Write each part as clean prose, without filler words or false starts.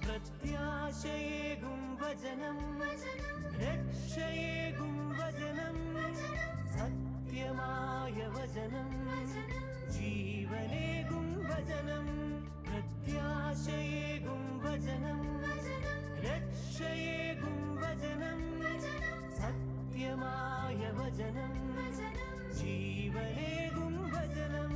പ്രത്യാശയേകും വചനം, രക്ഷയേകും വചനം, സത്യമായ വചനം, ജീവനേകും വചനം. പ്രത്യാശയേകും വചനം, രക്ഷയേകും വചനം, സത്യമായ വചനം, ജീവനേകും വചനം.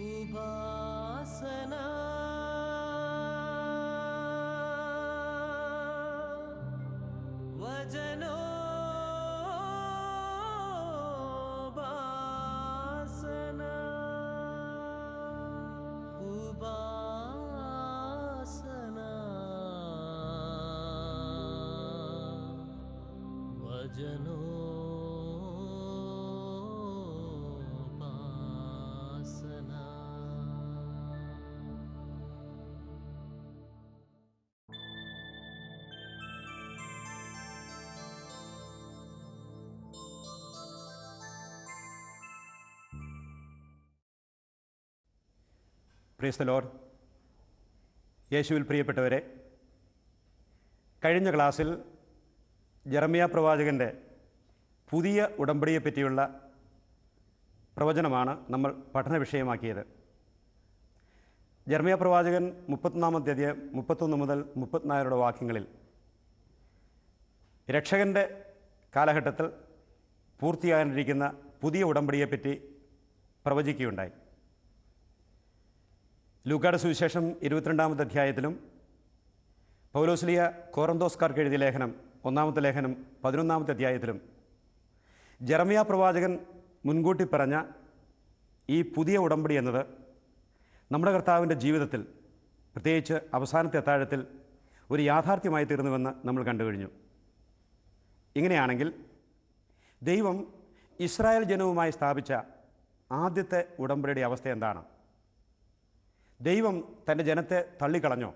ഉപാസന വചനോപാസന ഉപാസന വചനോ പ്രൈസ് ദി ലോർഡ്. യേശുവിൽ പ്രിയപ്പെട്ടവരെ, കഴിഞ്ഞ ക്ലാസ്സിൽ ജെറമ്യാ പ്രവാചകൻ്റെ പുതിയ ഉടമ്പടിയെപ്പറ്റിയുള്ള പ്രവചനമാണ് നമ്മൾ പഠന വിഷയമാക്കിയത്. ജെറമ്യാ പ്രവാചകൻ 31-ാമത്തെ അധ്യായം 31 മുതൽ 34 വാക്യങ്ങളിൽ രക്ഷകൻ്റെ കാലഘട്ടത്തിൽ പൂർത്തിയാകാനിരിക്കുന്ന പുതിയ ഉടമ്പടിയെപ്പറ്റി പ്രവചിക്കുകയുണ്ടായി. ലൂക്കായുടെ സുവിശേഷം 22-ാമത്തെ അധ്യായത്തിലും പൗലോസ്ലിയ കോറിന്തോസ്കാർക്ക് എഴുതിയ ലേഖനം 1-ാമത്തെ ലേഖനം 11-ാമത്തെ അധ്യായത്തിലും ജെറമ്യാ പ്രവാചകൻ മുൻകൂട്ടി പറഞ്ഞ ഈ പുതിയ ഉടമ്പടി എന്നത് നമ്മുടെ കർത്താവിൻ്റെ ജീവിതത്തിൽ, പ്രത്യേകിച്ച് അവസാനത്തെ അത്താഴത്തിൽ, ഒരു യാഥാർത്ഥ്യമായി തീർന്നുവെന്ന് നമ്മൾ കണ്ടുകഴിഞ്ഞു. ഇങ്ങനെയാണെങ്കിൽ ദൈവം ഇസ്രായേൽ ജനവുമായി സ്ഥാപിച്ച ആദ്യത്തെ ഉടമ്പടിയുടെ അവസ്ഥ എന്താണ്? ദൈവം തൻ്റെ ജനത്തെ തള്ളിക്കളഞ്ഞോ?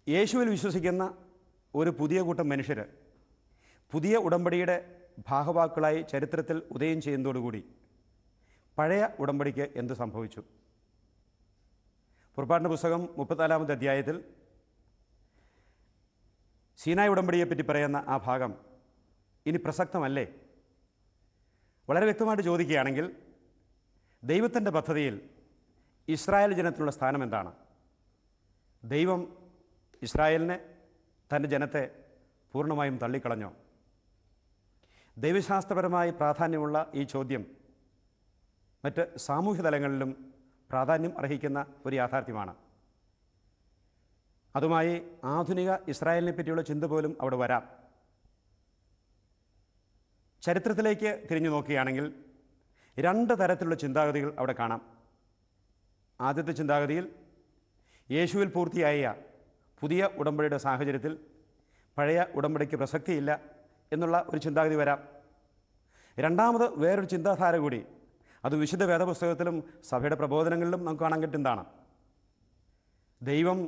യേശുവിൽ വിശ്വസിക്കുന്ന ഒരു പുതിയ കൂട്ടം മനുഷ്യർ പുതിയ ഉടമ്പടിയുടെ ഭാഗവാക്കുകളായി ചരിത്രത്തിൽ ഉദയം ചെയ്യുന്നതോടുകൂടി പഴയ ഉടമ്പടിക്ക് എന്ത് സംഭവിച്ചു? പുറപ്പാടിൻ്റെ പുസ്തകം 34-ാമത്തെ അധ്യായത്തിൽ സീനായ് ഉടമ്പടിയെപ്പറ്റി പറയുന്ന ആ ഭാഗം ഇനി പ്രസക്തമല്ലേ? വളരെ വ്യക്തമായിട്ട് ചോദിക്കുകയാണെങ്കിൽ ദൈവത്തിൻ്റെ പദ്ധതിയിൽ ഇസ്രായേൽ ജനത്തിനുള്ള സ്ഥാനം എന്താണ്? ദൈവം ഇസ്രായേലിനെ, തൻ്റെ ജനത്തെ പൂർണ്ണമായും തള്ളിക്കളഞ്ഞോ? ദൈവശാസ്ത്രപരമായി പ്രാധാന്യമുള്ള ഈ ചോദ്യം മറ്റ് സാമൂഹ്യ തലങ്ങളിലും പ്രാധാന്യം അർഹിക്കുന്ന ഒരു യാഥാർത്ഥ്യമാണ്. അതുമായി ആധുനിക ഇസ്രായേലിനെ പറ്റിയുള്ള ചിന്ത പോലും അവിടെ വരാം. ചരിത്രത്തിലേക്ക് തിരിഞ്ഞു നോക്കുകയാണെങ്കിൽ 2 തരത്തിലുള്ള ചിന്താഗതികൾ അവിടെ കാണാം. ആദ്യത്തെ ചിന്താഗതിയിൽ യേശുവിൽ പൂർത്തിയായ പുതിയ ഉടമ്പടിയുടെ സാഹചര്യത്തിൽ പഴയ ഉടമ്പടിക്ക് പ്രസക്തിയില്ല എന്നുള്ള ഒരു ചിന്താഗതി വരാം. രണ്ടാമത് വേറൊരു ചിന്താധാര കൂടി, അത് വിശുദ്ധ വേദപുസ്തകത്തിലും സഭയുടെ പ്രബോധനങ്ങളിലും നമുക്ക് കാണാൻ കിട്ടുന്നതാണ്. ദൈവം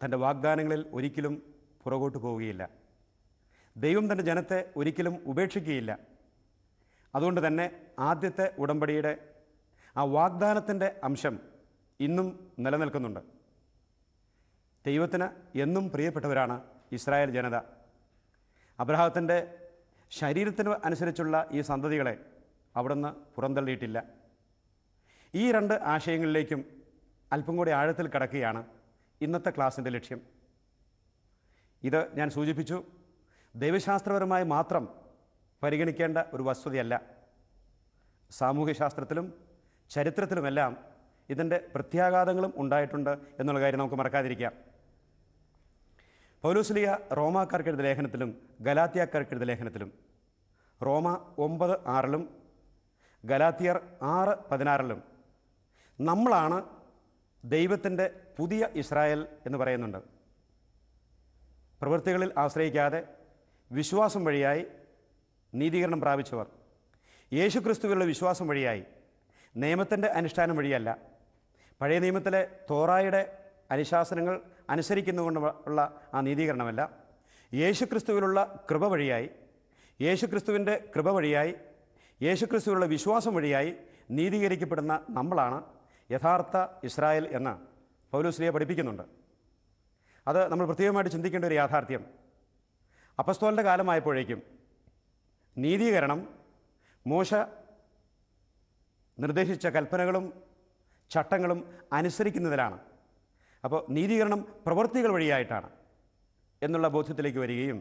തൻ്റെ വാഗ്ദാനങ്ങളിൽ ഒരിക്കലും പുറകോട്ട് പോവുകയില്ല. ദൈവം തൻ്റെ ജനത്തെ ഒരിക്കലും ഉപേക്ഷിക്കുകയില്ല. അതുകൊണ്ട് തന്നെ ആദ്യത്തെ ഉടമ്പടിയുടെ ആ വാഗ്ദാനത്തിൻ്റെ അംശം ഇന്നും നിലനിൽക്കുന്നുണ്ട്. ദൈവത്തിന് എന്നും പ്രിയപ്പെട്ടവരാണ് ഇസ്രായേൽ ജനത. അബ്രഹാത്തിൻ്റെ ശരീരത്തിന് അനുസരിച്ചുള്ള ഈ സന്തതികളെ അവിടുന്ന് പുറന്തള്ളിയിട്ടില്ല. ഈ 2 ആശയങ്ങളിലേക്കും അല്പം കൂടി ആഴത്തിൽ കടക്കുകയാണ് ഇന്നത്തെ ക്ലാസ്സിൻ്റെ ലക്ഷ്യം. ഇത് ഞാൻ സൂചിപ്പിച്ചു, ദൈവശാസ്ത്രപരമായി മാത്രം പരിഗണിക്കേണ്ട ഒരു വസ്തുതയല്ല. സാമൂഹ്യശാസ്ത്രത്തിലും ചരിത്രത്തിലുമെല്ലാം ഇതിൻ്റെ പ്രത്യാഘാതങ്ങളും ഉണ്ടായിട്ടുണ്ട് എന്നുള്ള കാര്യം നമുക്ക് മറക്കാതിരിക്കാം. പൗലോസ്ലീഹ റോമാക്കാർക്ക് എഴുതിയ ലേഖനത്തിലും ഗലാത്യക്കാർക്ക് എഴുതിയ ലേഖനത്തിലും റോമ 9:6 ഗലാത്യർ 6:16 നമ്മളാണ് ദൈവത്തിൻ്റെ പുതിയ ഇസ്രായേൽ എന്ന് പറയുന്നുണ്ട്. പ്രവൃത്തികളിൽ ആശ്രയിക്കാതെ വിശ്വാസം വഴിയായി നീതീകരണം പ്രാപിച്ചവർ, യേശുക്രിസ്തുവിലുള്ള വിശ്വാസം വഴിയായി, നിയമത്തിൻ്റെ അനുഷ്ഠാനം വഴിയല്ല, പഴയ നിയമത്തിലെ തോറായുടെ അനുശാസനങ്ങൾ അനുസരിക്കുന്നതുകൊണ്ട് ഉള്ള ആ നീതീകരണമല്ല, യേശുക്രിസ്തുവിലുള്ള കൃപ വഴിയായി, യേശുക്രിസ്തുവിൻ്റെ കൃപ വഴിയായി, യേശുക്രിസ്തുവിലുള്ള വിശ്വാസം വഴിയായി നീതീകരിക്കപ്പെടുന്ന നമ്മളാണ് യഥാർത്ഥ ഇസ്രായേൽ എന്ന് പൗലോസ്ലീഹ പഠിപ്പിക്കുന്നുണ്ട്. അത് നമ്മൾ പ്രത്യേകമായിട്ട് ചിന്തിക്കേണ്ട ഒരു യാഥാർത്ഥ്യം. അപ്പസ്തോലൻ്റെ കാലമായപ്പോഴേക്കും നീതീകരണം മോശ നിർദ്ദേശിച്ച കൽപ്പനകളും ചട്ടങ്ങളും അനുസരിക്കുന്നതിലാണ്. അപ്പോൾ നീതീകരണം പ്രവൃത്തികൾ വഴിയായിട്ടാണ് എന്നുള്ള ബോധ്യത്തിലേക്ക് വരികയും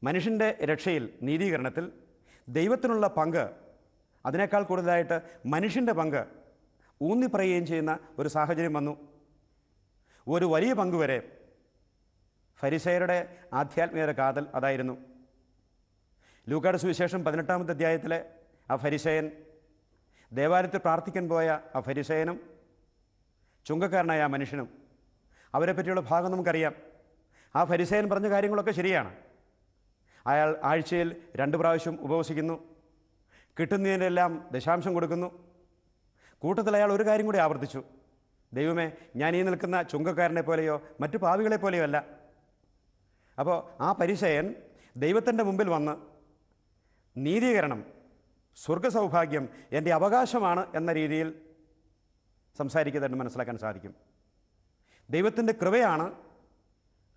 മനുഷ്യൻ്റെ രക്ഷയിൽ നീതീകരണത്തിൽ ദൈവത്തിനുള്ള പങ്ക് അതിനേക്കാൾ കൂടുതലായിട്ട് മനുഷ്യൻ്റെ പങ്ക് ഊന്നിപ്പറയുകയും ചെയ്യുന്ന ഒരു സാഹചര്യം വന്നു. ഒരു വലിയ പങ്ക് വരെ ഫരിസേയരുടെ ആധ്യാത്മികത കാതൽ അതായിരുന്നു. ലൂക്കായുടെ സുവിശേഷം 18-ാമത്തെ അധ്യായത്തിലെ ആ ഫരിസേയൻ, ദേവാലയത്തിൽ പ്രാർത്ഥിക്കാൻ പോയ ആ ഫരിസേയനും ചുങ്കക്കാരനായ ആ മനുഷ്യനും, അവരെ പറ്റിയുള്ള ഭാഗം നമുക്കറിയാം. ആ ഫരിസേയൻ പറഞ്ഞ കാര്യങ്ങളൊക്കെ ശരിയാണ്. അയാൾ ആഴ്ചയിൽ 2 പ്രാവശ്യം ഉപവസിക്കുന്നു, കിട്ടുന്നതിനെല്ലാം ദശാംശം കൊടുക്കുന്നു. കൂട്ടത്തിൽ അയാൾ ഒരു കാര്യം കൂടി ആവർത്തിച്ചു: ദൈവമേ, ഞാൻ ഈ നിൽക്കുന്ന ചുങ്കക്കാരനെ പോലെയോ മറ്റു പാവികളെ പോലെയോ അല്ല. അപ്പോൾ ആ ഫരിസേയൻ ദൈവത്തിൻ്റെ മുമ്പിൽ വന്ന് നീതീകരണം, സ്വർഗസൗഭാഗ്യം എൻ്റെ അവകാശമാണ് എന്ന രീതിയിൽ സംസാരിക്കുന്നതായിട്ട് മനസ്സിലാക്കാൻ സാധിക്കും. ദൈവത്തിൻ്റെ കൃപയാണ്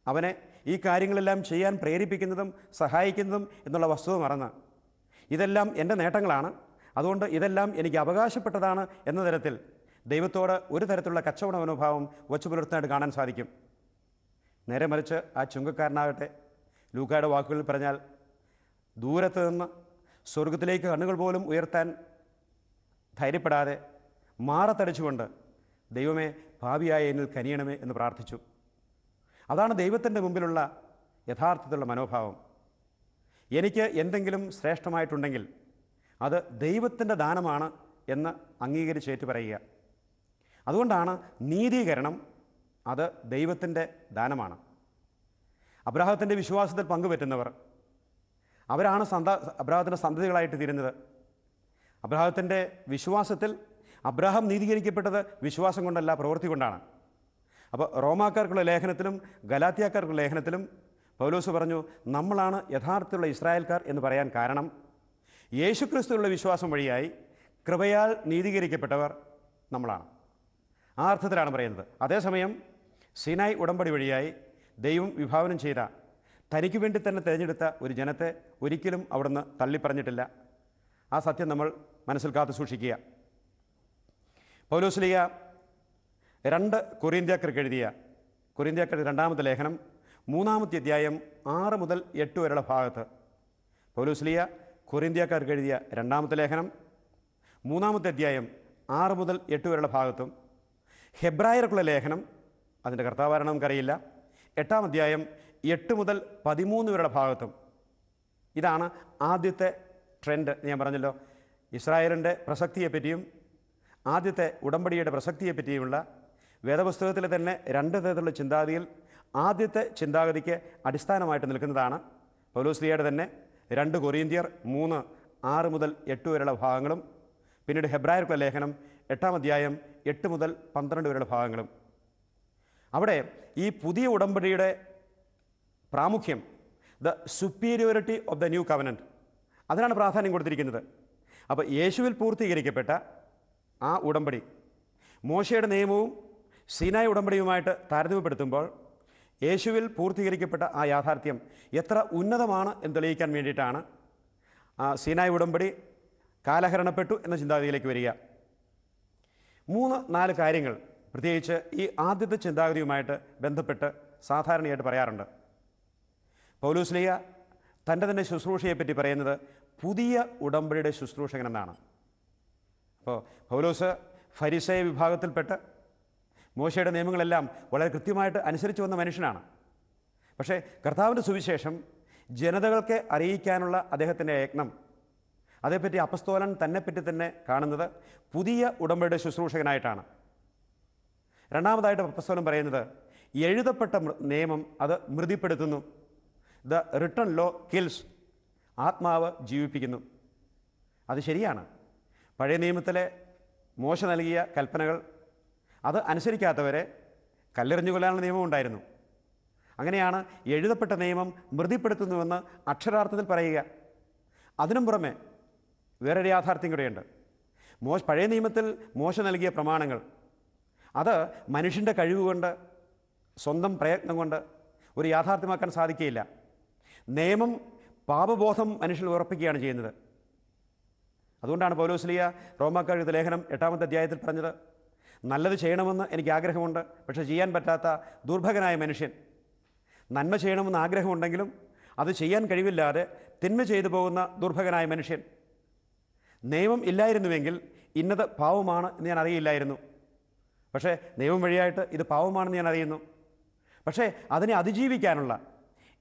അവനെ ഈ കാര്യങ്ങളെല്ലാം ചെയ്യാൻ പ്രേരിപ്പിക്കുന്നതും സഹായിക്കുന്നതും എന്നുള്ള വസ്തുത മറന്ന് ഇതെല്ലാം എൻ്റെ നേട്ടങ്ങളാണ്, അതുകൊണ്ട് ഇതെല്ലാം എനിക്ക് അവകാശപ്പെട്ടതാണ് എന്ന തരത്തിൽ ദൈവത്തോട് ഒരു തരത്തിലുള്ള കച്ചവട മനോഭാവം വച്ചു പുലർത്തുന്നതായിട്ട് കാണാൻ സാധിക്കും. നേരെ മറിച്ച് ആ ചുങ്കക്കാരനാകട്ടെ, ലൂക്കായുടെ വാക്കുകളിൽ പറഞ്ഞാൽ, ദൂരത്ത് നിന്ന് സ്വർഗത്തിലേക്ക് കണ്ണുകൾ പോലും ഉയർത്താൻ ധൈര്യപ്പെടാതെ മാറത്തടിച്ചുകൊണ്ട് ദൈവമേ, ഭാവിയായ എന്നിൽ കനിയണമേ എന്ന് പ്രാർത്ഥിച്ചു. അതാണ് ദൈവത്തിൻ്റെ മുമ്പിലുള്ള യഥാർത്ഥത്തിലുള്ള മനോഭാവം. എനിക്ക് എന്തെങ്കിലും ശ്രേഷ്ഠമായിട്ടുണ്ടെങ്കിൽ അത് ദൈവത്തിൻ്റെ ദാനമാണ് എന്ന് അംഗീകരിച്ചേറ്റു പറയുക. അതുകൊണ്ടാണ് നീതീകരണം അത് ദൈവത്തിൻ്റെ ദാനമാണ്. അബ്രാഹത്തിൻ്റെ വിശ്വാസത്തിൽ പങ്കുപറ്റുന്നവർ അവരാണ് അബ്രാഹത്തിൻ്റെ സന്തതികളായിട്ട് തീരുന്നത്. അബ്രാഹത്തിൻ്റെ വിശ്വാസത്തിൽ അബ്രാഹാം നീതീകരിക്കപ്പെട്ടത് വിശ്വാസം കൊണ്ടല്ല, പ്രവൃത്തി കൊണ്ടാണ്. അപ്പോൾ റോമാക്കാർക്കുള്ള ലേഖനത്തിലും ഗലാത്യക്കാർക്കുള്ള ലേഖനത്തിലും പൗലോസ് പറഞ്ഞു, നമ്മളാണ് യഥാർത്ഥത്തിലുള്ള ഇസ്രായേൽക്കാർ എന്ന് പറയാൻ കാരണം യേശുക്രിസ്തുവിലുള്ള വിശ്വാസം വഴിയായി കൃപയാൽ നീതീകരിക്കപ്പെട്ടവർ നമ്മളാണ്. ആ അർത്ഥത്തിലാണ് പറയുന്നത്. അതേസമയം സീനായ് ഉടമ്പടി വഴിയായി ദൈവം വിഭാവനം ചെയ്ത, തനിക്ക് വേണ്ടി തന്നെ തിരഞ്ഞെടുത്ത ഒരു ജനത്തെ ഒരിക്കലും അവിടുന്ന് തള്ളിപ്പറഞ്ഞിട്ടില്ല. ആ സത്യം നമ്മൾ മനസ്സിൽ കാത്തു സൂക്ഷിക്കുക. പൗലോസ്ലീഹ 2 കൊരിന്ത്യക്കാർക്ക് എഴുതിയ കൊരിന്ത്യക്കാരുടെ 2-ാമത്തെ ലേഖനം 3-ാമത്തെ അധ്യായം 6 മുതൽ 8 വരെയുള്ള ഭാഗത്ത് പൗലോസ്ലീഹ കൊരിന്ത്യക്കാർക്ക് എഴുതിയ 2-ാമത്തെ ലേഖനം 3-ാമത്തെ അധ്യായം 6 മുതൽ 8 വരെയുള്ള ഭാഗത്തും, ഹെബ്രായർക്കുള്ള ലേഖനം, അതിൻ്റെ കർത്താവാരണം നമുക്കറിയില്ല, 8-ാം അധ്യായം 8 മുതൽ 13 വരെയുള്ള ഭാഗത്തും. ഇതാണ് ആദ്യത്തെ ട്രെൻഡ്. ഞാൻ പറഞ്ഞല്ലോ, ഇസ്രായേലിൻ്റെ പ്രസക്തിയെപ്പറ്റിയും ആദ്യത്തെ ഉടമ്പടിയുടെ പ്രസക്തിയെപ്പറ്റിയുമുള്ള വേദപുസ്തകത്തിലെ തന്നെ 2 തരത്തിലുള്ള ചിന്താഗതിയിൽ ആദ്യത്തെ ചിന്താഗതിക്ക് അടിസ്ഥാനമായിട്ട് നിൽക്കുന്നതാണ് പൗലോസ്ലീഹയുടെ തന്നെ 2 കൊരിന്ത്യർ 3:6 മുതൽ 8 വരെയുള്ള ഭാഗങ്ങളും, പിന്നീട് ഹെബ്രായർക്കുള്ള ലേഖനം 8-ാം അധ്യായം 8 മുതൽ 12 വരെയുള്ള ഭാഗങ്ങളും. അവിടെ ഈ പുതിയ ഉടമ്പടിയുടെ പ്രാമുഖ്യം, the superiority of the new covenant, അതിനാണ് പ്രാധാന്യം കൊടുത്തിരിക്കുന്നത്. അപ്പോൾ യേശുവിൽ പൂർത്തീകരിക്കപ്പെട്ട ആ ഉടമ്പടി മോശയുടെ നിയമവും സീനായ് ഉടമ്പടിയുമായിട്ട് താരതമ്യപ്പെടുത്തുമ്പോൾ യേശുവിൽ പൂർത്തീകരിക്കപ്പെട്ട ആ യാഥാർത്ഥ്യം എത്ര ഉന്നതമാണ് എന്ന് തെളിയിക്കാൻ വേണ്ടിയിട്ടാണ് സീനായ് ഉടമ്പടി കാലഹരണപ്പെട്ടു എന്ന ചിന്താഗതിയിലേക്ക് വരിക. 3-4 കാര്യങ്ങൾ പ്രത്യേകിച്ച് ഈ ആദ്യത്തെ ചിന്താഗതിയുമായിട്ട് ബന്ധപ്പെട്ട് സാധാരണയായിട്ട് പറയാറുണ്ട്. പൗലോസ്ലീഹ തൻ്റെ തന്നെ ശുശ്രൂഷയെപ്പറ്റി പറയുന്നത് പുതിയ ഉടമ്പടിയുടെ ശുശ്രൂഷകൻ എന്നാണ്. അപ്പോൾ പൗലോസ് ഫരിസേയ വിഭാഗത്തിൽപ്പെട്ട് മോശയുടെ നിയമങ്ങളെല്ലാം വളരെ കൃത്യമായിട്ട് അനുസരിച്ച് വന്ന മനുഷ്യനാണ്. പക്ഷേ കർത്താവിൻ്റെ സുവിശേഷം ജനതകൾക്ക് അറിയിക്കാനുള്ള അദ്ദേഹത്തിൻ്റെ യത്നം, അതേപ്പറ്റി അപ്പസ്തോലൻ തന്നെപ്പറ്റി തന്നെ കാണുന്നത് പുതിയ ഉടമ്പടിയുടെ ശുശ്രൂഷകനായിട്ടാണ്. രണ്ടാമതായിട്ട് അപ്പസ്തോലൻ പറയുന്നത് എഴുതപ്പെട്ട നിയമം അത് മൃതിപ്പെടുത്തുന്നു. ദ റിട്ടൺ ലോ കിൽസ്, ആത്മാവ് ജീവിപ്പിക്കുന്നു. അത് ശരിയാണ്. പഴയ നിയമത്തിലെ മോശ നൽകിയ കൽപ്പനകൾ അത് അനുസരിക്കാത്തവരെ കല്ലെറിഞ്ഞു കൊല്ലാനുള്ള നിയമം ഉണ്ടായിരുന്നു. അങ്ങനെയാണ് എഴുതപ്പെട്ട നിയമം മൃതിപ്പെടുത്തുന്നുവെന്ന് അക്ഷരാർത്ഥത്തിൽ പറയുക. അതിനും പുറമെ വേറൊരു യാഥാർത്ഥ്യം കൂടെയുണ്ട്. പഴയ നിയമത്തിൽ മോശ നൽകിയ പ്രമാണങ്ങൾ അത് മനുഷ്യൻ്റെ കഴിവുകൊണ്ട്, സ്വന്തം പ്രയത്നം കൊണ്ട് ഒരു യാഥാർത്ഥ്യമാക്കാൻ സാധിക്കുകയില്ല. നിയമം പാപബോധം മനുഷ്യൽ ഉറപ്പിക്കുകയാണ് ചെയ്യുന്നത്. അതുകൊണ്ടാണ് പൗലോസ്ലീഹ റോമാക്കാരുടെ ലേഖനം 8-ാമത്തെ അധ്യായത്തിൽ പറഞ്ഞത്, നല്ലത് ചെയ്യണമെന്ന് എനിക്ക് ആഗ്രഹമുണ്ട്, പക്ഷേ ചെയ്യാൻ പറ്റാത്ത ദുർഭകനായ മനുഷ്യൻ. നന്മ ചെയ്യണമെന്ന് ആഗ്രഹമുണ്ടെങ്കിലും അത് ചെയ്യാൻ കഴിവില്ലാതെ തിന്മ ചെയ്തു പോകുന്ന ദുർഭകനായ മനുഷ്യൻ. നിയമം ഇല്ലായിരുന്നുവെങ്കിൽ ഇന്നത് പാവമാണ് എന്ന് ഞാൻ അറിയില്ലായിരുന്നു. പക്ഷേ നിയമം വഴിയായിട്ട് ഇത് പാവമാണെന്ന് ഞാൻ അറിയുന്നു. പക്ഷേ അതിനെ അതിജീവിക്കാനുള്ള,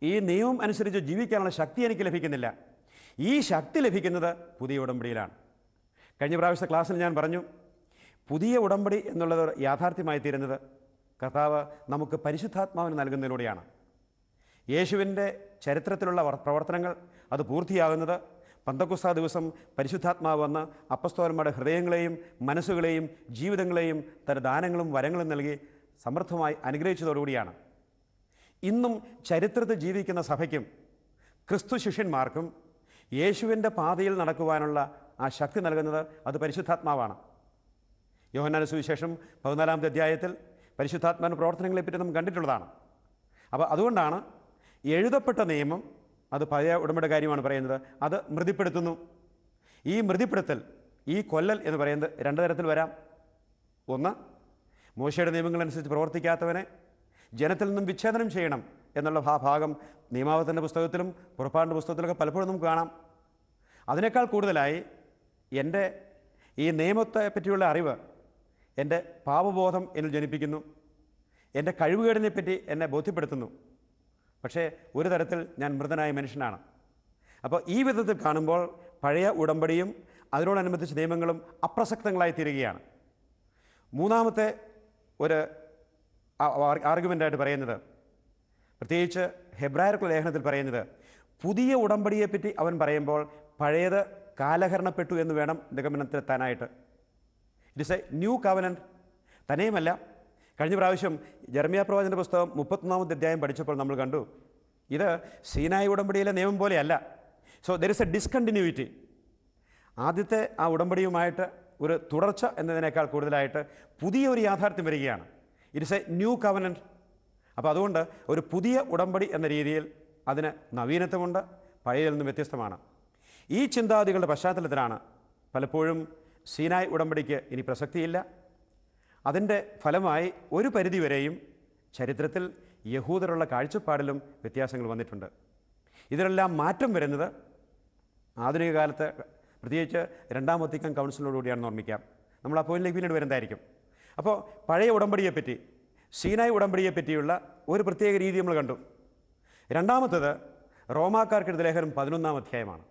ഈ നിയമം അനുസരിച്ച് ജീവിക്കാനുള്ള ശക്തി എനിക്ക് ലഭിക്കുന്നില്ല. ഈ ശക്തി ലഭിക്കുന്നത് പുതിയ ഉടമ്പടിയിലാണ്. കഴിഞ്ഞ പ്രാവശ്യത്തെ ക്ലാസ്സിൽ ഞാൻ പറഞ്ഞു, പുതിയ ഉടമ്പടി എന്നുള്ളത് യാഥാർത്ഥ്യമായി തീരുന്നത് കർത്താവ് നമുക്ക് പരിശുദ്ധാത്മാവിന് നൽകുന്നതിലൂടെയാണ്. യേശുവിൻ്റെ ചരിത്രത്തിലുള്ള പ്രവർത്തനങ്ങൾ അത് പൂർത്തിയാകുന്നത് പന്തക്കുസ്താ ദിവസം പരിശുദ്ധാത്മാവ് വന്ന് അപ്പസ്തോലന്മാരുടെ ഹൃദയങ്ങളെയും മനസ്സുകളെയും ജീവിതങ്ങളെയും തന്റെ ദാനങ്ങളും വരങ്ങളും നൽകി സമൃദ്ധമായി അനുഗ്രഹിച്ചതോടുകൂടിയാണ്. ഇന്നും ചരിത്രത്തിൽ ജീവിക്കുന്ന സഭയ്ക്കും ക്രിസ്തു ശിഷ്യന്മാർക്കും യേശുവിൻ്റെ പാതയിൽ നടക്കുവാനുള്ള ആ ശക്തി നൽകുന്നത് അത് പരിശുദ്ധാത്മാവാണ്. യോഹന്നാന്റെ സുവിശേഷം 14-ാമത്തെ അധ്യായത്തിൽ പരിശുദ്ധാത്മാവിൻ്റെ പ്രവർത്തനങ്ങളെപ്പറ്റി നാം കണ്ടിട്ടുള്ളതാണ്. അപ്പോൾ അതുകൊണ്ടാണ് എഴുതപ്പെട്ട നിയമം അത് പഴയ ഉടമ്പടിയുടെ കാര്യമാണ് പറയുന്നത്, അത് മൃതിപ്പെടുത്തുന്നു. ഈ മൃതിപ്പെടുത്തൽ, ഈ കൊല്ലൽ എന്ന് പറയുന്നത് രണ്ട് തരത്തിൽ വരാം. ഒന്ന്, മോശയുടെ നിയമങ്ങളനുസരിച്ച് പ്രവർത്തിക്കാത്തവനെ ജനത്തിൽ നിന്നും വിച്ഛേദനം ചെയ്യണം എന്നുള്ള ഭാഗം നിയമാവർത്തന പുസ്തകത്തിലും പുറപ്പാടിൻ്റെ പുസ്തകത്തിലൊക്കെ പലപ്പോഴും നമുക്ക് കാണാം. അതിനേക്കാൾ കൂടുതലായി എൻ്റെ ഈ നിയമത്തെ പറ്റിയുള്ള അറിവ് എൻ്റെ പാപബോധം എന്നിൽ ജനിപ്പിക്കുന്നു, എൻ്റെ കഴിവുകേടിനെപ്പറ്റി എന്നെ ബോധ്യപ്പെടുത്തുന്നു. പക്ഷേ ഒരു തരത്തിൽ ഞാൻ മൃതനായ മനുഷ്യനാണ്. അപ്പോൾ ഈ വിധത്തിൽ കാണുമ്പോൾ പഴയ ഉടമ്പടിയും അതിനോടനുബന്ധിച്ച നിയമങ്ങളും അപ്രസക്തങ്ങളായി തീരുകയാണ്. മൂന്നാമത്തെ ഒരു ആർഗ്യുമെൻ്റായിട്ട് പറയുന്നത്, പ്രത്യേകിച്ച് ഹെബ്രായർക്കുള്ള ലേഖനത്തിൽ പറയുന്നത്, പുതിയ ഉടമ്പടിയെപ്പറ്റി അവൻ പറയുമ്പോൾ പഴയത് കാലഹരണപ്പെട്ടു എന്ന് വേണം നിഗമനത്തിലെത്താനായിട്ട്. It is a new covenant. തന്നെയുമല്ല, കഴിഞ്ഞ പ്രാവശ്യം ജെറമ്യാ പ്രവാചകന്റെ പുസ്തകം 31-ാമത്തെ അധ്യായം പഠിച്ചപ്പോൾ നമ്മൾ കണ്ടു, ഇത് സീനായി ഉടമ്പടിയിലെ നിയമം പോലെയല്ല. So there is A discontinuity. ആദ്യത്തെ ആ ഉടമ്പടിയുമായിട്ട് ഒരു തുടർച്ച എന്നതിനേക്കാൾ കൂടുതലായിട്ട് പുതിയ ഒരു യാഥാർത്ഥ്യം വരികയാണ്. It is a new covenant. അപ്പോൾ അതുകൊണ്ട് ഒരു പുതിയ ഉടമ്പടി എന്ന രീതിയിൽ അതിന് നവീനത്വമുണ്ട്, പഴയതിൽ നിന്നും വ്യത്യസ്തമാണ്. ഈ ചിന്താഗതികളുടെ പശ്ചാത്തലത്തിലാണ് പലപ്പോഴും സീനായ് ഉടമ്പടിക്ക് ഇനി പ്രസക്തിയില്ല. അതിൻ്റെ ഫലമായി ഒരു പരിധിവരെയും ചരിത്രത്തിൽ യഹൂദരുള്ള കാഴ്ചപ്പാടിലും വ്യത്യാസങ്ങൾ വന്നിട്ടുണ്ട്. ഇതിലെല്ലാം മാറ്റം വരുന്നത് ആധുനിക കാലത്ത്, പ്രത്യേകിച്ച് 2-ാം വത്തിക്കാൻ കൗൺസിലോടുകൂടിയാണെന്ന് ഓർമ്മിക്കാം. നമ്മൾ ആ പോയിന്റിലേക്ക് പിന്നീട് വരുന്നതായിരിക്കും. അപ്പോൾ പഴയ ഉടമ്പടിയെപ്പറ്റി, സീനായ് ഉടമ്പടിയെപ്പറ്റിയുള്ള ഒരു പ്രത്യേക രീതി നമ്മൾ കണ്ടു. രണ്ടാമത്തേത് റോമാക്കാർക്കെഴുതിയ ലേഖനം 11-ാം അധ്യായമാണ്.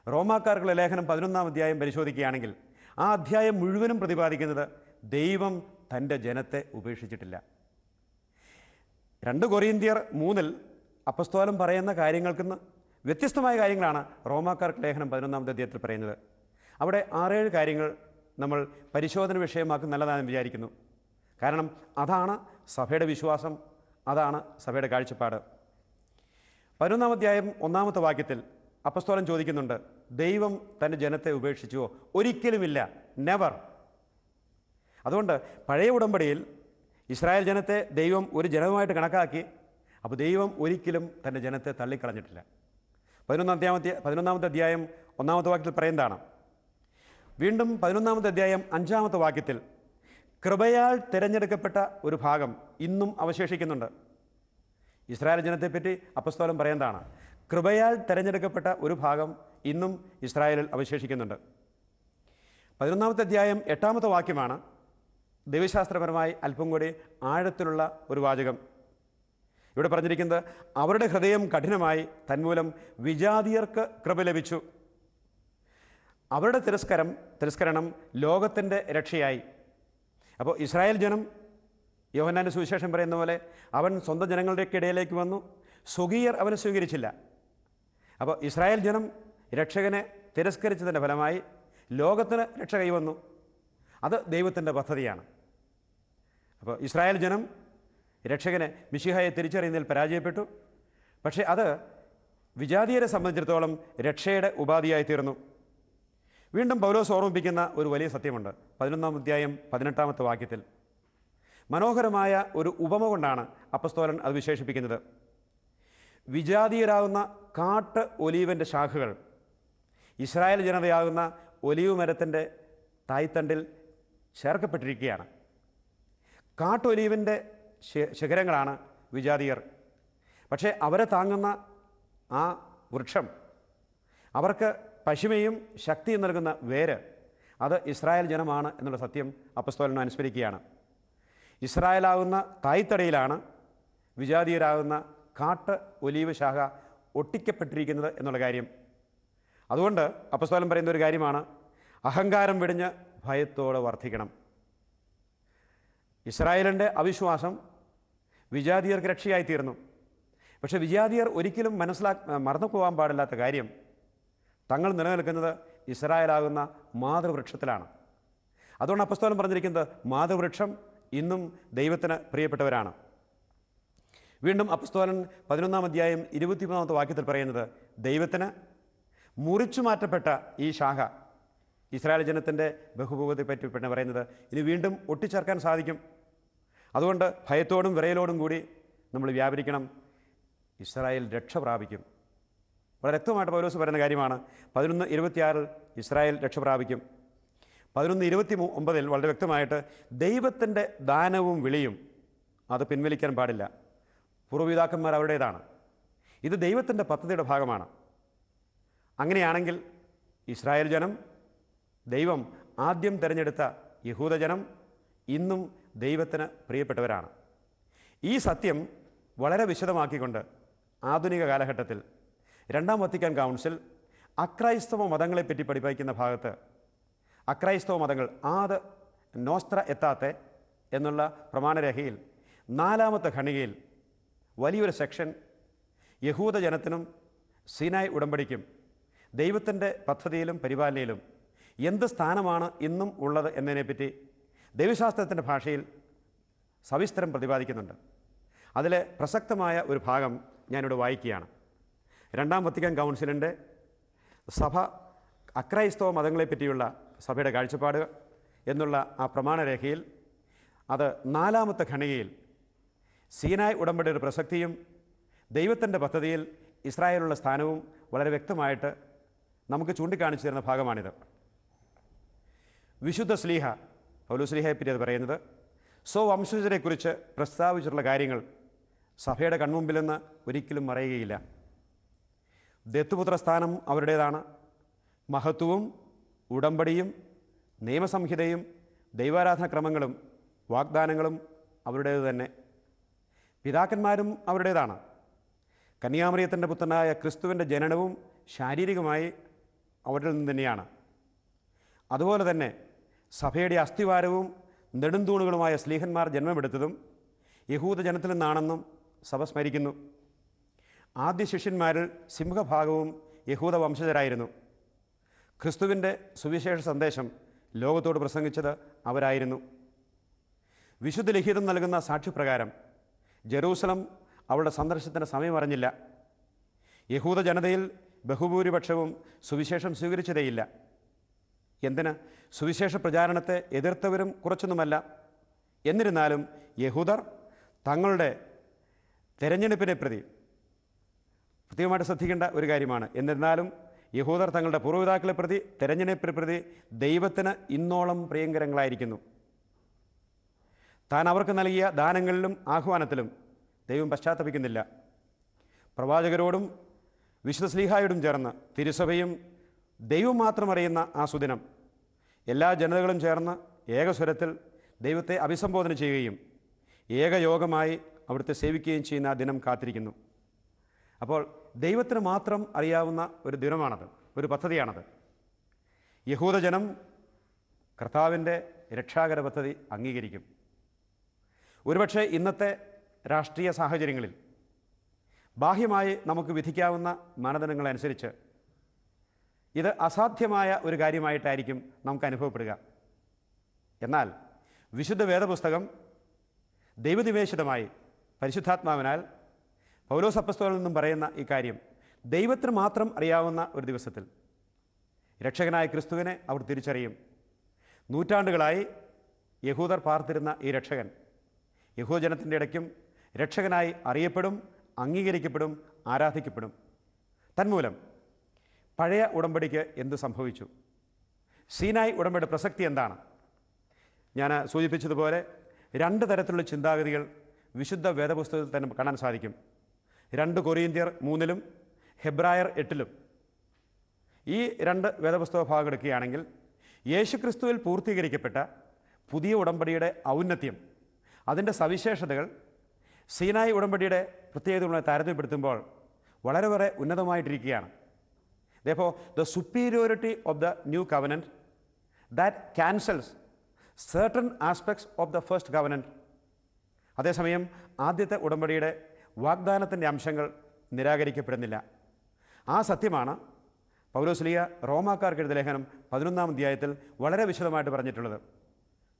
റോമാക്കാർക്കുള്ള ലേഖനം 11-ാം അധ്യായം പരിശോധിക്കുകയാണെങ്കിൽ ആ അധ്യായം മുഴുവനും പ്രതിപാദിക്കുന്നത് ദൈവം തൻ്റെ ജനത്തെ ഉപേക്ഷിച്ചിട്ടില്ല. 2 കൊരിന്ത്യർ 3-ൽ അപ്പസ്തോലൻ പറയുന്ന കാര്യങ്ങൾക്കിന്ന് വ്യത്യസ്തമായ കാര്യങ്ങളാണ് റോമാക്കാർക്ക് ലേഖനം 11-ാമത്തെ അധ്യായത്തിൽ പറയുന്നത്. അവിടെ 6-7 കാര്യങ്ങൾ നമ്മൾ പരിശോധന വിഷയമാക്കി നല്ലതാണെന്ന് വിചാരിക്കുന്നു. കാരണം അതാണ് സഭയുടെ വിശ്വാസം, അതാണ് സഭയുടെ കാഴ്ചപ്പാട്. 11-ാം അധ്യായം 1-ാമത്തെ വാക്യത്തിൽ അപ്പസ്തോലൻ ചോദിക്കുന്നുണ്ട്, ദൈവം തൻ്റെ ജനത്തെ ഉപേക്ഷിച്ചുവോ? ഒരിക്കലുമില്ല, നെവർ. അതുകൊണ്ട് പഴയ ഉടമ്പടിയിൽ ഇസ്രായേൽ ജനത്തെ ദൈവം ഒരു ജനവുമായിട്ട് കണക്കാക്കി. അപ്പോൾ ദൈവം ഒരിക്കലും തൻ്റെ ജനത്തെ തള്ളിക്കളഞ്ഞിട്ടില്ല. 11-ാമത്തെ അധ്യായം 1-ാമത്തെ വാക്യത്തിൽ പറയുന്നതാണ്. വീണ്ടും 11-ാമത്തെ അധ്യായം 5-ാമത്തെ വാക്യത്തിൽ കൃപയാൽ തിരഞ്ഞെടുക്കപ്പെട്ട ഒരു ഭാഗം ഇന്നും അവശേഷിക്കുന്നുണ്ട്. ഇസ്രായേൽ ജനത്തെപ്പറ്റി അപ്പസ്തോലൻ പറയുന്നതാണ്, കൃപയാൽ തിരഞ്ഞെടുക്കപ്പെട്ട ഒരു ഭാഗം ഇന്നും ഇസ്രായേലിൽ അവശേഷിക്കുന്നുണ്ട്. 11-ാമത്തെ അധ്യായം 8-ാമത്തെ വാക്യമാണ് ദൈവശാസ്ത്രപരമായി അല്പം കൂടി ആഴത്തിലുള്ള ഒരു വാചകം. ഇവിടെ പറഞ്ഞിരിക്കുന്നത് അവരുടെ ഹൃദയം കഠിനമായി, തന്മൂലം വിജാതിയർക്ക് കൃപ ലഭിച്ചു. അവരുടെ തിരസ്കരണം ലോകത്തിൻ്റെ രക്ഷയായി. അപ്പോൾ ഇസ്രായേൽ ജനം, യോഹന്നാൻ്റെ സുവിശേഷം പറയുന്ന പോലെ, അവൻ സ്വന്തം ജനങ്ങളുടെയൊക്കെ ഇടയിലേക്ക് വന്നു, സ്വകീയർ അവനെ സ്വീകരിച്ചില്ല. അപ്പോൾ ഇസ്രായേൽ ജനം രക്ഷകനെ തിരസ്കരിച്ചതിൻ്റെ ഫലമായി ലോകത്തിന് രക്ഷ കൈവന്നു. അത് ദൈവത്തിൻ്റെ പദ്ധതിയാണ്. അപ്പോൾ ഇസ്രായേൽ ജനം രക്ഷകനെ മിശിഹായെ തിരിച്ചറിയുന്നതിൽ പരാജയപ്പെട്ടു. പക്ഷേ അത് വിജാതീയരെ സംബന്ധിച്ചിടത്തോളം രക്ഷയുടെ ഉപാധിയായി തീർന്നു. വീണ്ടും പൗലോസ് ഓർമ്മിപ്പിക്കുന്ന ഒരു വലിയ സത്യമുണ്ട്. 11-ാം അധ്യായം 18-ാമത്തെ വാക്യത്തിൽ മനോഹരമായ ഒരു ഉപമ കൊണ്ടാണ് അപ്പസ്തോലൻ അത് വിശേഷിപ്പിക്കുന്നത്. വിജാതീയരാകുന്ന കാട്ട് ഒലീവൻ്റെ ശാഖകൾ ഇസ്രായേൽ ജനതയാകുന്ന ഒലീവ് മരത്തിൻ്റെ തായ്തണ്ടിൽ ചേർക്കപ്പെട്ടിരിക്കുകയാണ്. കാട്ടൊലീവിൻ്റെ ശിഖരങ്ങളാണ് വിജാതീയർ. പക്ഷേ അവരെ താങ്ങുന്ന ആ വൃക്ഷം, അവർക്ക് പശിമയും ശക്തിയും നൽകുന്ന വേര്, അത് ഇസ്രായേൽ ജനമാണ് എന്നുള്ള സത്യം അപ്പസ്തോലൻ അനുസ്മരിക്കുകയാണ്. ഇസ്രായേലാകുന്ന തായ്തടിയിലാണ് വിജാതീയരാകുന്ന കാട്ട് ഒലീവ് ശാഖ ഒട്ടിക്കപ്പെട്ടിരിക്കുന്നത് എന്നുള്ള കാര്യം. അതുകൊണ്ട് അപ്പസ്തോലൻ പറയുന്ന ഒരു കാര്യമാണ്, അഹങ്കാരം വെടിഞ്ഞ് ഭയത്തോടെ വർദ്ധിക്കണം. ഇസ്രായേലിൻ്റെ അവിശ്വാസം വിജാതീയർക്ക് രക്ഷയായിത്തീർന്നു. പക്ഷേ വിജാതീയർ ഒരിക്കലും മറന്നു പോകാൻ പാടില്ലാത്ത കാര്യം, തങ്ങൾ നിലനിൽക്കുന്നത് ഇസ്രായേലാകുന്ന മാതൃവൃക്ഷത്തിലാണ്. അതുകൊണ്ട് അപ്പസ്തോലൻ പറഞ്ഞിരിക്കുന്നത് മാതൃവൃക്ഷം ഇന്നും ദൈവത്തിന് പ്രിയപ്പെട്ടവരാണ്. വീണ്ടും അപ്പസ്തോലൻ 11-ാം അധ്യായം 23-ാമത്തെ വാക്യത്തിൽ പറയുന്നത്, ദൈവത്തിന് മുറിച്ചു മാറ്റപ്പെട്ട ഈ ശാഖ, ഇസ്രായേൽ ജനത്തിൻ്റെ ബഹുഭൂതത്തെ പറ്റി പറയുന്നത്, ഇനി വീണ്ടും ഒട്ടിച്ചേർക്കാൻ സാധിക്കും. അതുകൊണ്ട് ഭയത്തോടും വിറയലോടും കൂടി നമ്മൾ വ്യാപരിക്കണം. ഇസ്രായേൽ രക്ഷ പ്രാപിക്കും. വളരെ വ്യക്തമായിട്ട് പൗലോസ് പറയുന്ന കാര്യമാണ്. 11:26 ഇസ്രായേൽ രക്ഷ പ്രാപിക്കും. 11:29 വളരെ വ്യക്തമായിട്ട് ദൈവത്തിൻ്റെ ദാനവും വിളിയും അത് പിൻവലിക്കാൻ പാടില്ല. പൂർവ്വപിതാക്കന്മാർ അവരുടേതാണ്. ഇത് ദൈവത്തിൻ്റെ പദ്ധതിയുടെ ഭാഗമാണ്. അങ്ങനെയാണെങ്കിൽ ഇസ്രായേൽ ജനം, ദൈവം ആദ്യം തിരഞ്ഞെടുത്ത യഹൂദജനം, ഇന്നും ദൈവത്തിന് പ്രിയപ്പെട്ടവരാണ്. ഈ സത്യം വളരെ വിശദമാക്കിക്കൊണ്ട് ആധുനിക കാലഘട്ടത്തിൽ 2-ാം വത്തിക്കാൻ കൗൺസിൽ അക്രൈസ്തവ മതങ്ങളെപ്പറ്റി പഠിപ്പിക്കുന്ന ഭാഗത്ത്, അക്രൈസ്തവ മതങ്ങൾ ആദ് നോസ്ത്ര എത്താത്തെ എന്നുള്ള പ്രമാണരേഖയിൽ 4-ാമത്തെ ഖണ്ഡികയിൽ വലിയൊരു സെക്ഷൻ യഹൂദജനത്തിനും സീനായ് ഉടമ്പടിക്കും ദൈവത്തിൻ്റെ പദ്ധതിയിലും പരിപാലനയിലും എന്ത് സ്ഥാനമാണ് ഇന്നും ഉള്ളത് എന്നതിനെപ്പറ്റി ദൈവശാസ്ത്രത്തിൻ്റെ ഭാഷയിൽ സവിസ്തരം പ്രതിപാദിക്കുന്നുണ്ട്. അതിലെ പ്രസക്തമായ ഒരു ഭാഗം ഞാനിവിടെ വായിക്കുകയാണ്. 2-ാം വത്തിക്കാൻ കൗൺസിലിൻ്റെ സഭ അക്രൈസ്തവ മതങ്ങളെപ്പറ്റിയുള്ള സഭയുടെ കാഴ്ചപ്പാട് എന്നുള്ള ആ പ്രമാണരേഖയിൽ അത് 4-ാമത്തെ ഖണ്ഡികയിൽ സീനായ് ഉടമ്പടിയുടെ പ്രസക്തിയും ദൈവത്തിൻ്റെ പദ്ധതിയിൽ ഇസ്രായേലുള്ള സ്ഥാനവും വളരെ വ്യക്തമായിട്ട് നമുക്ക് ചൂണ്ടിക്കാണിച്ചു തരുന്ന ഭാഗമാണിത്. വിശുദ്ധ സ്ലീഹ, പൗലോസ് സ്ലീഹയെപ്പറ്റി അത് പറയുന്നത്, സ്വവംശജരെക്കുറിച്ച് പ്രസ്താവിച്ചിട്ടുള്ള കാര്യങ്ങൾ സഭയുടെ കൺമുമ്പിൽ നിന്ന് ഒരിക്കലും മറയുകയില്ല. ദത്തുപുത്ര സ്ഥാനം അവരുടേതാണ്. മഹത്വവും ഉടമ്പടിയും നിയമസംഹിതയും ദൈവാരാധന ക്രമങ്ങളും വാഗ്ദാനങ്ങളും അവരുടേത് തന്നെ. പിതാക്കന്മാരും അവരുടേതാണ്. കന്യാമറിയത്തിൻ്റെ പുത്രനായ ക്രിസ്തുവിൻ്റെ ജനനവും ശാരീരികമായി അവരിൽ നിന്ന് തന്നെയാണ്. അതുപോലെ തന്നെ സഭയുടെ അസ്ഥിവാരവും നെടുന്തൂണുകളുമായ സ്ലീഹന്മാർ ജന്മമെടുത്തതും യഹൂദജനത്തിൽ നിന്നാണെന്നും സഭ സ്മരിക്കുന്നു. ആദ്യ ശിഷ്യന്മാരിൽ സിംഹഭാഗവും യഹൂദ വംശജരായിരുന്നു. ക്രിസ്തുവിൻ്റെ സുവിശേഷ സന്ദേശം ലോകത്തോട് പ്രസംഗിച്ചത് അവരായിരുന്നു. വിശുദ്ധ ലിഖിതം നൽകുന്ന സാക്ഷ്യപ്രകാരം ജെറൂസലം അവളുടെ സന്ദർശനത്തിൻ്റെ സമയമറിഞ്ഞില്ല. യഹൂദ ജനതയിൽ ബഹുഭൂരിപക്ഷവും സുവിശേഷം സ്വീകരിച്ചതേയില്ല. എന്തിന്? സുവിശേഷ പ്രചാരണത്തെ എതിർത്തവരും കുറച്ചൊന്നുമല്ല. എന്നിരുന്നാലും യഹൂദർ തങ്ങളുടെ തെരഞ്ഞെടുപ്പിനെ പ്രതി പ്രത്യേകമായിട്ട് ശ്രദ്ധിക്കേണ്ട ഒരു കാര്യമാണ്. എന്നിരുന്നാലും യഹൂദർ തങ്ങളുടെ പൂർവ്വപിതാക്കളെ പ്രതി, തെരഞ്ഞെടുപ്പിനെ പ്രതി ദൈവത്തിന് ഇന്നോളം പ്രിയങ്കരങ്ങളായിരിക്കുന്നു. താൻ അവർക്ക് നൽകിയ ദാനങ്ങളിലും ആഹ്വാനത്തിലും ദൈവം പശ്ചാത്തപിക്കുന്നില്ല. പ്രവാചകരോടും വിശുദ്ധ സ്ലീഹായോടും ചേർന്ന് തിരുസഭയും ദൈവം മാത്രം അറിയുന്ന ആ സുദിനം എല്ലാ ജനതകളും ചേർന്ന് ഏകസ്വരത്തിൽ ദൈവത്തെ അഭിസംബോധന ചെയ്യുകയും ഏകയോഗമായി അവിടുത്തെ സേവിക്കുകയും ചെയ്യുന്ന ആ ദിനം കാത്തിരിക്കുന്നു. അപ്പോൾ ദൈവത്തിന് മാത്രം അറിയാവുന്ന ഒരു ദിനമാണത്, ഒരു പദ്ധതിയാണത്. യഹൂദജനം കർത്താവിൻ്റെ രക്ഷാകര പദ്ധതി അംഗീകരിക്കും. ഒരുപക്ഷെ ഇന്നത്തെ രാഷ്ട്രീയ സാഹചര്യങ്ങളിൽ ബാഹ്യമായി നമുക്ക് വിധിക്കാവുന്ന മാനദണ്ഡങ്ങളനുസരിച്ച് ഇത് അസാധ്യമായ ഒരു കാര്യമായിട്ടായിരിക്കും നമുക്ക് അനുഭവപ്പെടുക. എന്നാൽ വിശുദ്ധ വേദപുസ്തകം ദൈവനിവേശിതമായി പരിശുദ്ധാത്മാവിനാൽ പൗലോസ് അപ്പോസ്തലൻ നിന്നും പറയുന്ന ഈ കാര്യം ദൈവത്തിന് മാത്രം അറിയാവുന്ന ഒരു ദിവസത്തിൽ രക്ഷകനായ ക്രിസ്തുവിനെ അവർ തിരിച്ചറിയും. നൂറ്റാണ്ടുകളായി യഹൂദർ പാർത്തിരുന്ന ഈ രക്ഷകൻ യഹൂദജനത്തിൻ്റെ ഇടയ്ക്കും രക്ഷകനായി അറിയപ്പെടും, അംഗീകരിക്കപ്പെടും, ആരാധിക്കപ്പെടും. തന്മൂലം പഴയ ഉടമ്പടിക്ക് എന്ത് സംഭവിച്ചു? സീനായ് ഉടമ്പടിയുടെ പ്രസക്തി എന്താണ്? ഞാൻ സൂചിപ്പിച്ചതുപോലെ 2 തരത്തിലുള്ള ചിന്താഗതികൾ വിശുദ്ധ വേദപുസ്തകത്തിൽ തന്നെ കാണാൻ സാധിക്കും. 2 കൊരിന്ത്യർ 3-ലും ഹെബ്രായർ 8-ലും. ഈ 2 വേദപുസ്തക ഭാഗം എടുക്കുകയാണെങ്കിൽ യേശുക്രിസ്തുവിൽ പൂർത്തീകരിക്കപ്പെട്ട പുതിയ ഉടമ്പടിയുടെ ഔന്നത്യം, അതിൻ്റെ സവിശേഷതകൾ സീനായ് ഉടമ്പടിയുടെ പ്രത്യേകതകളുമായി താരതമ്യപ്പെടുത്തുമ്പോൾ വളരെ ഉന്നതമായിട്ടിരിക്കുകയാണ്. Therefore, the superiority of the new covenant that cancels certain aspects of the first covenant. അതേസമയം ആദ്യത്തെ ഉടമ്പടിയുടെ വാഗ്ദാനത്തിൻ്റെ അംശങ്ങൾ നിരാകരിക്കപ്പെടുന്നില്ല. ആ സത്യമാണ് പൗലോസ്ലീഹ റോമാക്കാർക്ക് എഴുതിയ ലേഖനം 11-ാം അധ്യായത്തിൽ വളരെ വിശദമായിട്ട് പറഞ്ഞിട്ടുള്ളത്.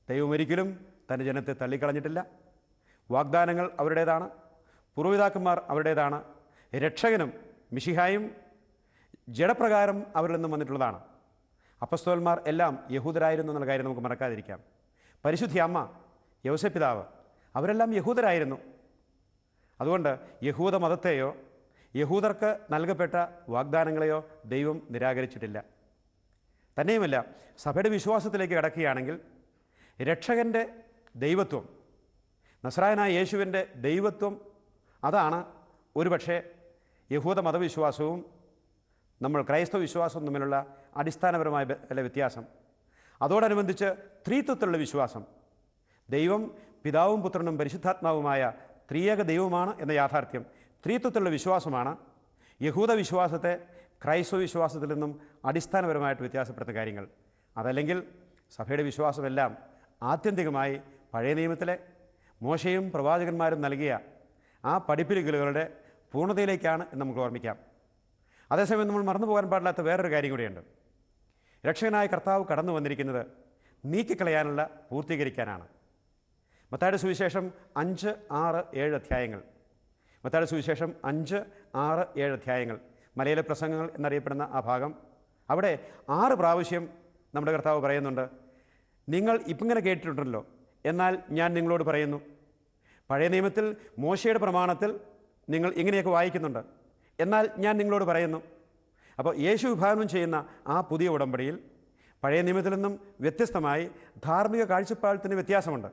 ദൈവം ഒരിക്കലും തൻ്റെ ജനത്തെ തള്ളിക്കളഞ്ഞിട്ടില്ല. വാഗ്ദാനങ്ങൾ അവരുടേതാണ്, പൂർവ്വപിതാക്കന്മാർ അവരുടേതാണ്. രക്ഷകനും മിശിഹായും ജഡപ്രകാരം അവരിൽ നിന്നും വന്നിട്ടുള്ളതാണ്. അപ്പസ്തോലന്മാർ എല്ലാം യഹൂദരായിരുന്നു എന്നുള്ള കാര്യം നമുക്ക് മറക്കാതിരിക്കാം. പരിശുദ്ധി അമ്മ, യൗസേപ്പിതാവ്, അവരെല്ലാം യഹൂദരായിരുന്നു. അതുകൊണ്ട് യഹൂദ മതത്തെയോ യഹൂദർക്ക് നൽകപ്പെട്ട വാഗ്ദാനങ്ങളെയോ ദൈവം നിരാകരിച്ചിട്ടില്ല. തന്നെയുമല്ല, സഭയുടെ വിശ്വാസത്തിലേക്ക് കടക്കുകയാണെങ്കിൽ രക്ഷകൻ്റെ ദൈവത്വം, നസ്രായനായ യേശുവിൻ്റെ ദൈവത്വം, അതാണ് ഒരുപക്ഷെ യഹൂദ മതവിശ്വാസവും നമ്മൾ ക്രൈസ്തവ വിശ്വാസവും തമ്മിലുള്ള അടിസ്ഥാനപരമായ വ്യത്യാസം. അതോടനുബന്ധിച്ച് ത്രിത്വത്തിലുള്ള വിശ്വാസം, ദൈവം പിതാവും പുത്രനും പരിശുദ്ധാത്മാവുമായ ത്രിയേക ദൈവമാണ് എന്ന യാഥാർത്ഥ്യം, ത്രിത്വത്തിലുള്ള വിശ്വാസമാണ് യഹൂദ വിശ്വാസത്തെ ക്രൈസ്തവ വിശ്വാസത്തിൽ നിന്നും അടിസ്ഥാനപരമായിട്ട് വ്യത്യാസപ്പെടുന്ന കാര്യങ്ങൾ. അതല്ലെങ്കിൽ സഭയുടെ വിശ്വാസമെല്ലാം ആത്യന്തികമായി പഴയ നിയമത്തിലെ മോശയും പ്രവാചകന്മാരും നൽകിയ ആ പഠിപ്പിലുകളുടെ പൂർണ്ണതയിലേക്കാണ് എന്ന് നമുക്ക് ഓർമ്മിക്കാം. അതേസമയം നമ്മൾ മറന്നു പോകാൻ പാടില്ലാത്ത വേറൊരു കാര്യം കൂടിയുണ്ട്. രക്ഷകനായ കർത്താവ് കടന്നു വന്നിരിക്കുന്നത് നീക്കിക്കളയാനുള്ള പൂർത്തീകരിക്കാനാണ്. മത്തായിയുടെ സുവിശേഷം 5, 6, 7 അധ്യായങ്ങൾ. മത്തായിയുടെ സുവിശേഷം 5, 6, 7 അധ്യായങ്ങൾ, മലയിലെ പ്രസംഗങ്ങൾ എന്നറിയപ്പെടുന്ന ആ ഭാഗം. അവിടെ 6 പ്രാവശ്യം നമ്മുടെ കർത്താവ് പറയുന്നുണ്ട്, നിങ്ങൾ ഇങ്ങനെ കേട്ടിട്ടുണ്ടല്ലോ, എന്നാൽ ഞാൻ നിങ്ങളോട് പറയുന്നു. പഴയ നിയമത്തിൽ മോശയുടെ പ്രമാണത്തിൽ നിങ്ങൾ ഇങ്ങനെയൊക്കെ വായിക്കുന്നുണ്ട്, എന്നാൽ ഞാൻ നിങ്ങളോട് പറയുന്നു. അപ്പോൾ യേശു വിഭാവനം ചെയ്യുന്ന ആ പുതിയ ഉടമ്പടിയിൽ പഴയ നിയമത്തിൽ നിന്നും വ്യത്യസ്തമായി ധാർമ്മിക കാഴ്ചപ്പാടത്തിന് വ്യത്യാസമുണ്ട്.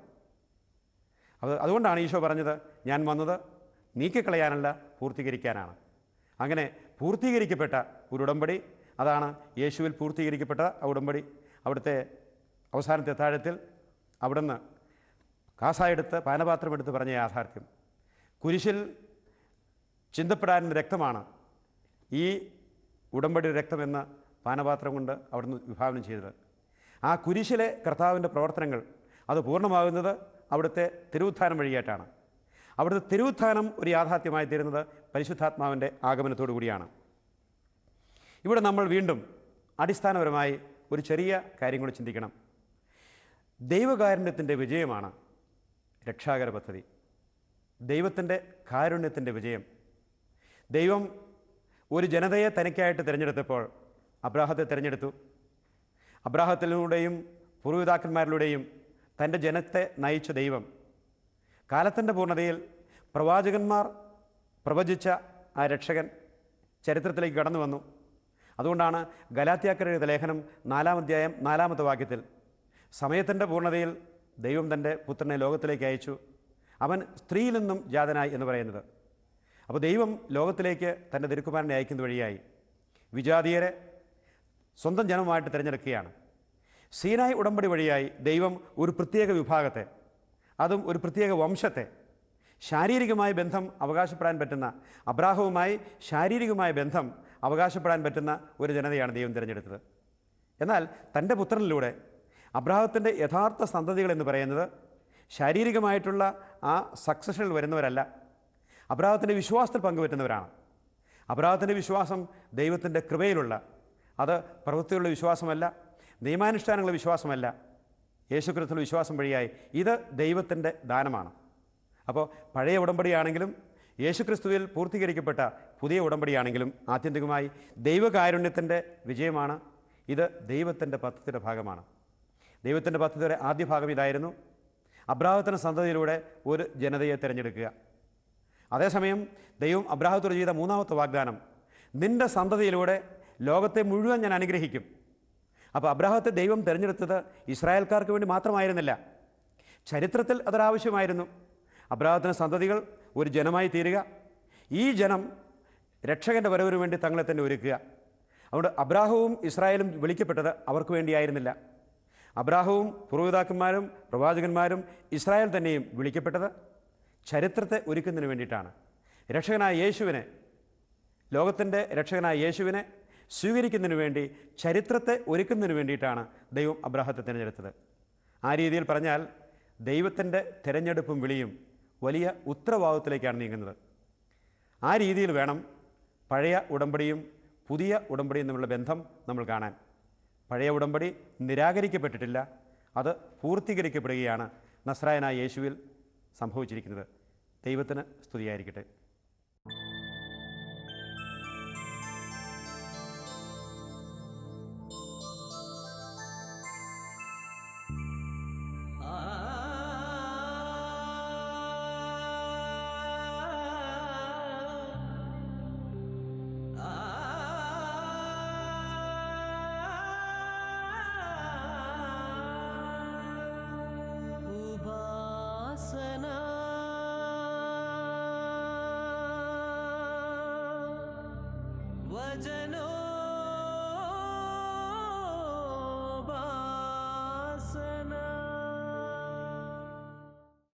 അതുകൊണ്ടാണ് ഈശോ പറഞ്ഞത്, ഞാൻ വന്നത് നീക്കിക്കളയാനല്ല പൂർത്തീകരിക്കാനാണ്. അങ്ങനെ പൂർത്തീകരിക്കപ്പെട്ട ഒരു ഉടമ്പടി, അതാണ് യേശുവിൽ പൂർത്തീകരിക്കപ്പെട്ട ആ ഉടമ്പടി. അവിടുത്തെ അവസാനത്തെ താഴത്തിൽ അവിടുന്ന് കാസായെടുത്ത് പാനപാത്രമെടുത്ത് പറഞ്ഞ യാഥാർത്ഥ്യം, കുരിശിൽ ചിന്തപ്പെടാനുള്ള രക്തമാണ് ഈ ഉടമ്പടിയുടെ രക്തമെന്ന പാനപാത്രം കൊണ്ട് അവിടുന്ന് വിഭാവനം ചെയ്തത്. ആ കുരിശിലെ കർത്താവിൻ്റെ പ്രവർത്തനങ്ങൾ അത് പൂർണ്ണമാകുന്നത് അവിടുത്തെ തിരുവുത്ഥാനം വഴിയായിട്ടാണ്. അവിടുത്തെ തിരുവുത്ഥാനം ഒരു യാഥാർത്ഥ്യമായി തീരുന്നത് പരിശുദ്ധാത്മാവിൻ്റെ ആഗമനത്തോടു കൂടിയാണ്. ഇവിടെ നമ്മൾ വീണ്ടും അടിസ്ഥാനപരമായി ഒരു ചെറിയ കാര്യം കൂടി ചിന്തിക്കണം. ദൈവകാരുണ്യത്തിൻ്റെ വിജയമാണ് രക്ഷാകര പദ്ധതി. ദൈവത്തിൻ്റെ കാരുണ്യത്തിൻ്റെ വിജയം. ദൈവം ഒരു ജനതയെ തനിക്കായിട്ട് തിരഞ്ഞെടുത്തപ്പോൾ അബ്രാഹത്തെ തിരഞ്ഞെടുത്തു. അബ്രാഹത്തിലൂടെയും പൂർവ്വപിതാക്കന്മാരിലൂടെയും തൻ്റെ ജനത്തെ നയിച്ച ദൈവം കാലത്തിൻ്റെ പൂർണ്ണതയിൽ പ്രവാചകന്മാർ പ്രവചിച്ച ആ രക്ഷകൻ ചരിത്രത്തിലേക്ക് കടന്നു വന്നു. അതുകൊണ്ടാണ് ഗലാത്യക്കാരുടെ എഴുതിയ ലേഖനം 4-ാം അധ്യായം 4-ാമത്തെ വാക്യത്തിൽ സമയത്തിൻ്റെ പൂർണ്ണതയിൽ ദൈവം തൻ്റെ പുത്രനെ ലോകത്തിലേക്ക് അയച്ചു, അവൻ സ്ത്രീയിൽ നിന്നും ജാതനായി എന്ന് പറയുന്നത്. അപ്പോൾ ദൈവം ലോകത്തിലേക്ക് തൻ്റെ തിരുക്കുമാരനെ അയക്കുന്ന വഴിയായി വിജാതീയരെ സ്വന്തം ജനവുമായിട്ട് തിരഞ്ഞെടുക്കുകയാണ്. സീനായ് ഉടമ്പടി വഴിയായി ദൈവം ഒരു പ്രത്യേക വിഭാഗത്തെ, അതും ഒരു പ്രത്യേക വംശത്തെ ശാരീരികമായ ബന്ധം അവകാശപ്പെടാൻ പറ്റുന്ന, അബ്രാഹവുമായി ശാരീരികമായ ബന്ധം അവകാശപ്പെടാൻ പറ്റുന്ന ഒരു ജനതയാണ് ദൈവം തിരഞ്ഞെടുത്തത്. എന്നാൽ തൻ്റെ പുത്രനിലൂടെ അബ്രാഹത്തിൻ്റെ യഥാർത്ഥ സന്തതികൾ എന്ന് പറയുന്നത് ശാരീരികമായിട്ടുള്ള ആ സക്സഷനിൽ വരുന്നവരല്ല, അബ്രാഹത്തിൻ്റെ വിശ്വാസത്തിൽ പങ്കുപറ്റുന്നവരാണ്. അബ്രാഹത്തിൻ്റെ വിശ്വാസം ദൈവത്തിൻ്റെ കൃപയിലുള്ള, അത് പ്രവൃത്തിയുള്ള വിശ്വാസമല്ല, നിയമാനുഷ്ഠാനങ്ങളുടെ വിശ്വാസമല്ല, യേശുക്രിസ്തുവിൽ വിശ്വാസം വഴിയായി ഇത് ദൈവത്തിൻ്റെ ദാനമാണ്. അപ്പോൾ പഴയ ഉടമ്പടിയാണെങ്കിലും യേശുക്രിസ്തുവിൽ പൂർത്തീകരിക്കപ്പെട്ട പുതിയ ഉടമ്പടിയാണെങ്കിലും ആത്യന്തികമായി ദൈവകാരുണ്യത്തിൻ്റെ വിജയമാണ്. ഇത് ദൈവത്തിൻ്റെ പദ്ധതിയുടെ ഭാഗമാണ്. ദൈവത്തിൻ്റെ പദ്ധതിയുടെ ആദ്യ ഭാഗം ഇതായിരുന്നു: അബ്രാഹത്തിൻ്റെ സന്തതിയിലൂടെ ഒരു ജനതയെ തിരഞ്ഞെടുക്കുക. അതേസമയം ദൈവം അബ്രാഹത്തോട് ചെയ്ത മൂന്നാമത്തെ വാഗ്ദാനം, നിൻ്റെ സന്തതിയിലൂടെ ലോകത്തെ മുഴുവൻ ഞാൻ അനുഗ്രഹിക്കും. അപ്പോൾ അബ്രാഹത്തെ ദൈവം തിരഞ്ഞെടുത്തത് ഇസ്രായേൽക്കാർക്ക് വേണ്ടി മാത്രമായിരുന്നില്ല, ചരിത്രത്തിൽ അതൊരാവശ്യമായിരുന്നു. അബ്രാഹത്തിൻ്റെ സന്തതികൾ ഒരു ജനമായി തീരുക, ഈ ജനം രക്ഷകൻ്റെ വരവിന് വേണ്ടി തങ്ങളെ തന്നെ ഒരുക്കുക. അതുകൊണ്ട് അബ്രാഹവും ഇസ്രായേലും വിളിക്കപ്പെട്ടത് അവർക്ക് വേണ്ടിയായിരുന്നില്ല. അബ്രാഹവും പൂർവ്വപിതാക്കന്മാരും പ്രവാചകന്മാരും ഇസ്രായേൽ തന്നെയും വിളിക്കപ്പെട്ടത് ചരിത്രത്തെ ഒരുക്കുന്നതിന് വേണ്ടിയിട്ടാണ്. രക്ഷകനായ യേശുവിനെ, ലോകത്തിൻ്റെ രക്ഷകനായ യേശുവിനെ സ്വീകരിക്കുന്നതിന് വേണ്ടി, ചരിത്രത്തെ ഒരുക്കുന്നതിന് വേണ്ടിയിട്ടാണ് ദൈവം അബ്രാഹത്തെ തിരഞ്ഞെടുത്തത്. ആ രീതിയിൽ പറഞ്ഞാൽ ദൈവത്തിൻ്റെ തിരഞ്ഞെടുപ്പും വിളിയും വലിയ ഉത്തരവാദിത്വത്തിലേക്കാണ് നീങ്ങുന്നത്. ആ രീതിയിൽ വേണം പഴയ ഉടമ്പടിയും പുതിയ ഉടമ്പടിയും തമ്മിലുള്ള ബന്ധം നമ്മൾ കാണാൻ. പഴയ ഉടമ്പടി നിരാകരിക്കപ്പെട്ടിട്ടില്ല, അത് പൂർത്തീകരിക്കപ്പെടുകയാണ് നസ്രായനായ യേശുവിൽ സംഭവിച്ചിരിക്കുന്നത്. ദൈവത്തിന് സ്തുതിയായിരിക്കട്ടെ. वचनों